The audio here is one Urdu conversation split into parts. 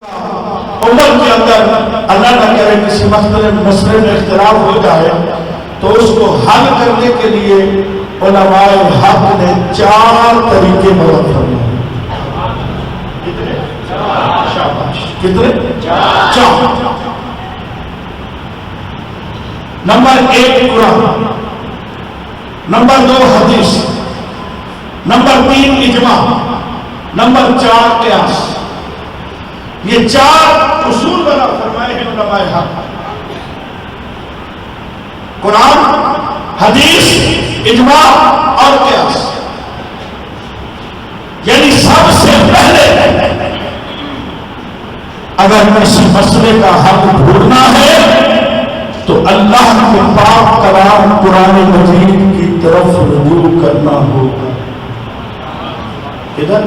امت کے اندر اللہ نہ کرے کسی مسئلے میں اختلاف ہو جائے تو اس کو حل کرنے کے لیے علماء حق نے 4 طریقے بیان فرمائے۔ کتنے؟ 4۔ نمبر 1 قرآن، نمبر 2 حدیث، نمبر 3 اجماع، نمبر 4 قیاس۔ یہ 4 اصول بنا فرمائے ہیں علماء حق۔ قرآن، حدیث، اجماع اور قیاس۔ یعنی سب سے پہلے اگر کسی مسئلے کا حل ڈھونڈنا ہے تو اللہ کے پاک کلام قرآن مجید کی طرف رجوع کرنا ہوگا۔ ادھر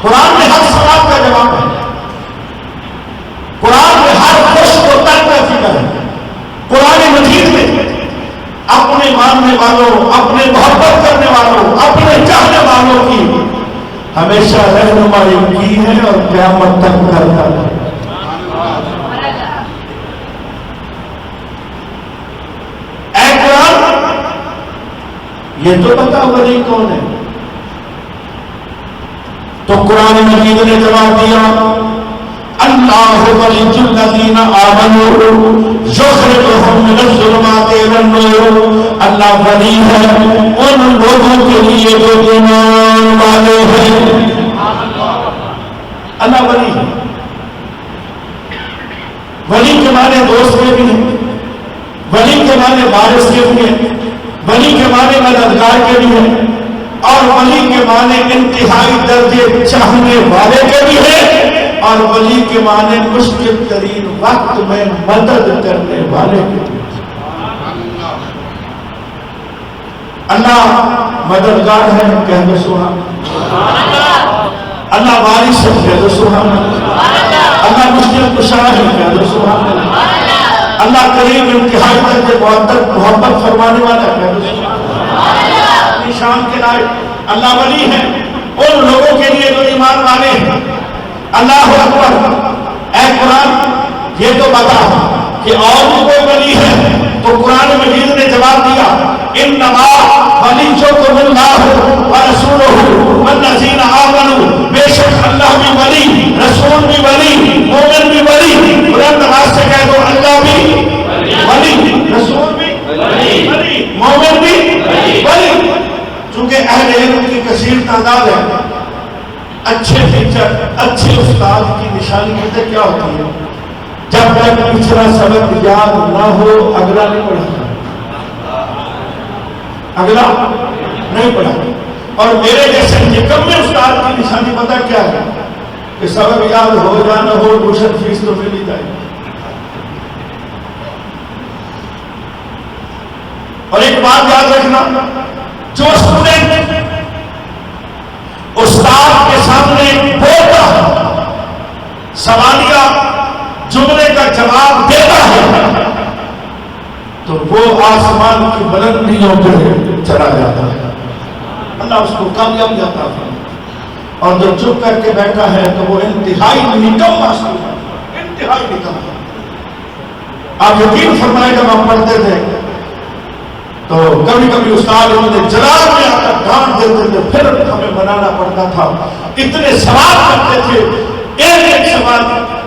قرآن میں ہر سوال کا جواب ہے، قرآن میں ہر خوش کو تک کا فکر ہے، قرآن مجید میں اپنے ماننے والوں، اپنے محبت کرنے والوں، اپنے چاہنے والوں کی ہمیشہ رہنمائی کی ہے اور قیامت تک کرتا ہے۔ اے قرآن، یہ تو بتا ولی کون ہے؟ تو قرآن مجید نے جواب دیا، اللہ ولی الذین آمنوا یخرجهم من الظلمات الی النور۔ اللہ ولی ہے ان لوگوں کے لیے جو ایمان والے ہیں۔ اللہ ولی ہے۔ ولی کے معنی دوست کے بھی ہیں، ولی کے معنی وارث کے بھی ہیں، ولی کے معنی مددگار کے بھی ہیں، اور ولی کے معنی انتہائی درجے چاہنے والے کے بھی ہیں، اور ولی کے معنی مشکل ترین وقت میں مدد کرنے والے کے بھی ہیں۔ اللہ مددگار ہے، کہہ دو سبحان اللہ۔ اللہ وارث ہے، کہہ دو سبحان اللہ۔ اللہ مشکل کشا ہے، کہہ دو سبحان اللہ۔ اللہ کریم انتہائی درجے محبت فرمانے والا ہے، کہہ دو سبحان اللہ۔ اپنی شان کے لائق اللہ ولی ہے ان لوگوں کے لیے جو ایمان والے ہیں۔ اللہ اکبر۔ اے قرآن، یہ تو بتا کہ اور بھی کوئی ولی ہے؟ تو قرآن مجید نے جواب دیا، انما ولیکم اللہ ورسولہ والذین آمنوا۔ بے شک اللہ بھی ولی، رسول بھی ولی، مومن بھی ولی۔ قرآن نماز سے کہہ دو اللہ بھی ولی، رسول بھی ولی، مومن بھی ولی۔ چونکہ اہل علم کی کثیر تعداد ہے، اچھے ٹیچر، اچھے استاد کی نشانی مجھے کیا ہوتی ہے؟ جب تک پچھلا سبق یاد نہ ہو اگلا نہیں پڑھا، اگلا نہیں پڑھا۔ اور میرے جیسے نکمے استاد کی نشانی پتہ کیا ہے؟ کہ سبق یاد ہو یا نہ ہو ٹیوشن فیس تو مل ہی جائے۔ اور ایک بات یاد رکھنا، جو اسٹوڈنٹ استاد کے سامنے بولتا ہے، سوالیہ جملے کا جواب دیتا ہے، تو وہ آسمان کی بلندیوں پہ چلا جاتا ہے، اللہ اس کو کامیاب جاتا ہے۔ اور جو چپ کر کے بیٹھا ہے تو وہ انتہائی نکم محسوس ہے، انتہائی نکم۔ آپ یقین فرمائے جب ہم پڑھتے تھے تو کبھی کبھی استاد انہوں نے جلال میں آ کر ڈانٹ دیتے تھے، پھر ہمیں بنانا پڑتا تھا۔ اتنے سوال کرتے تھے، ایک سوال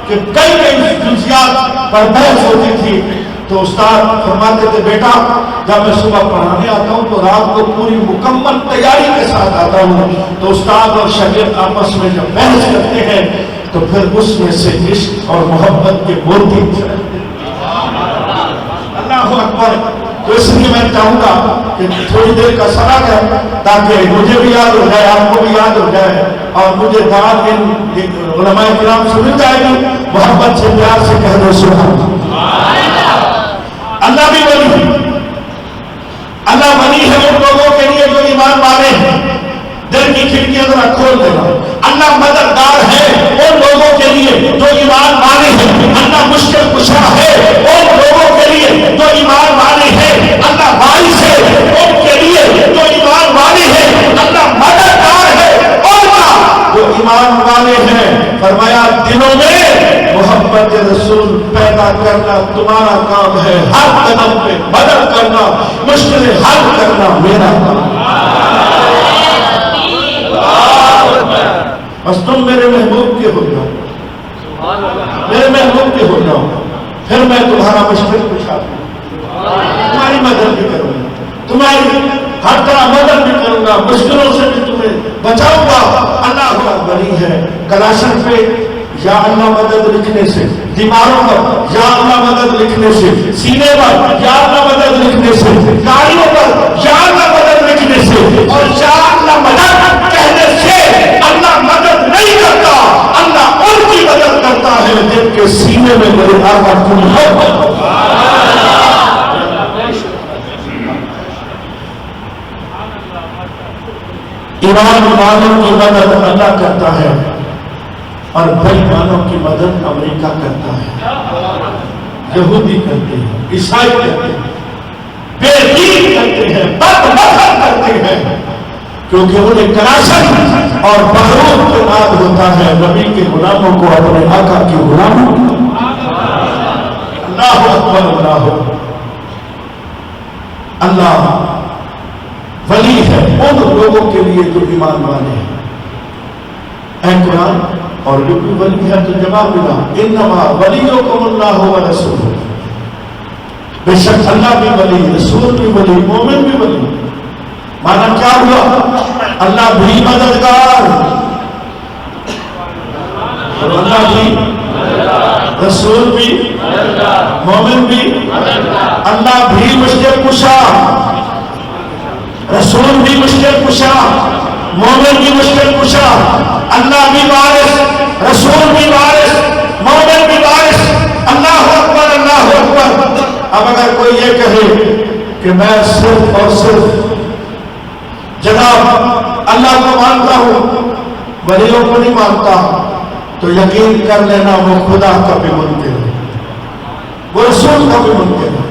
کہ کئی جزیات پر بحث ہوتی تھی۔ تو استاد فرماتے تھے، بیٹا جب میں صبح پڑھانے آتا ہوں تو رات کو پوری مکمل تیاری کے ساتھ آتا ہوں۔ تو استاد اور شاگرد آپس میں جب بحث کرتے ہیں تو پھر اس میں سے عشق اور محبت کے موتی چلتے ہیں۔ اللہ اکبر۔ تو اس لیے میں چاہوں گا کہ تھوڑی دیر کا سبق ہے تاکہ مجھے بھی یاد ہو جائے، آپ کو بھی یاد ہو جائے، اور مجھے دعا علماء کرام سے مل جائے گی۔ محبت سے پیار سے کہہ دو سبحان اللہ۔ اللہ بھی ولی ہے، اللہ ولی ہے ان لوگوں کے لیے جو ایمان والے ہیں۔ دل کی کھڑکیاں ذرا کھول دینا۔ اللہ مددگار ہے ان لوگوں کے لیے جو ایمان والے ہیں۔ اللہ مشکل کشا ہے ان لوگوں کے لیے جو ایمان والے ہیں۔ اللہ وارث ہے ان کے لیے جو ایمان والے ہیں۔ اللہ مددگار ہے ان کا جو ایمان والے ہیں۔ فرمایا دلوں میں محبت رسول پیدا کرنا تمہارا کام ہے، ہر قدم پہ مدد کرنا، مشکلیں حل کرنا میرا کام۔ بس تم میرے محبوب کے ہو جاؤ، میرے محبوب کے ہو جاؤ، پھر میں تمہارا مشکل کشا دوں، تمہاری مدد بھی کروں گا، تمہاری ہر طرح مدد بھی کروں گا، مشکلوں سے بھی تمہیں بچاؤں گا۔ اللہ کا ولی ہے۔ کلاشن پہ یا اللہ مدد لکھنے سے، دیواروں پر یا اللہ مدد لکھنے سے، سینے پر یا اللہ مدد لکھنے سے، گاڑیوں پر یا اللہ مدد لکھنے سے اور یا اللہ مدد کہنے سے اللہ مدد نہیں کرتا، اللہ ان کی مدد کرتا ہے جن کے سینے میں میرے آقا کی محبت۔ ایمان والوں کی مدد اللہ کرتا ہے اور بے ایمانوں کی مدد امریکہ کرتا ہے، یہودی کرتے ہیں، عیسائی کرتے ہیں، بے دین کرتے ہیں، بد مذہب کرتے ہیں، کیونکہ انہیں کراشن اور بحروت کے بعد ہوتا ہے نبی کے غلاموں کو اپنے آقا کے غلاموں۔ اللہ اکبر، اللہ اکبر۔ اللہ ولی ہے ان لوگوں کے لیے جو ایمان والے ہیں۔ اے قرآن، اور جو بھی ولی ہے تو جواب ملا، انما ولیکم اللہ ورسولہ، بے شک اللہ بھی ولی، رسول بھی ولی، مومن بھی ولی۔ مانا کیا ہوا؟ اللہ بھی مددگار، اور اللہ بھی، رسول بھی، مومن بھی، اللہ بھی مشکل کشا، رسول بھی مشکل کشا، مومن بھی مشکل کشا، اللہ بھی وارث، رسول بھی وارث، مومن بھی وارث۔ اللہ اکبر، اللہ اکبر۔ اب اگر کوئی یہ کہے کہ میں صرف اور صرف جناب اللہ کو مانتا ہوں، ولیوں کو نہیں مانتا، تو یقین کر لینا وہ خدا کا بھی منکر ہے، وہ رسول کا بھی منکر ہے،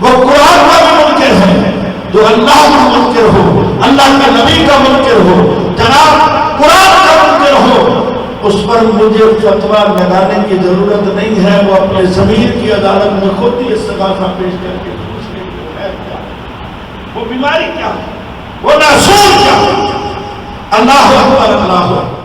وہ قرآن کا بھی منکر ہے۔ جو اللہ کا منکر ہو، اللہ کے نبی کا منکر ہو، جناب قرآن کا منکر ہو، اس پر مجھے فتویٰ لگانے کی ضرورت نہیں ہے۔ وہ اپنے ضمیر کی عدالت میں خود ہی استغاثہ پیش کر کے پوچھ لے کہ وہ ہے کیا، وہ بیماری کیا ہے، وہ ناسور کیا ہے۔ اللہ اکبر، اللہ اکبر۔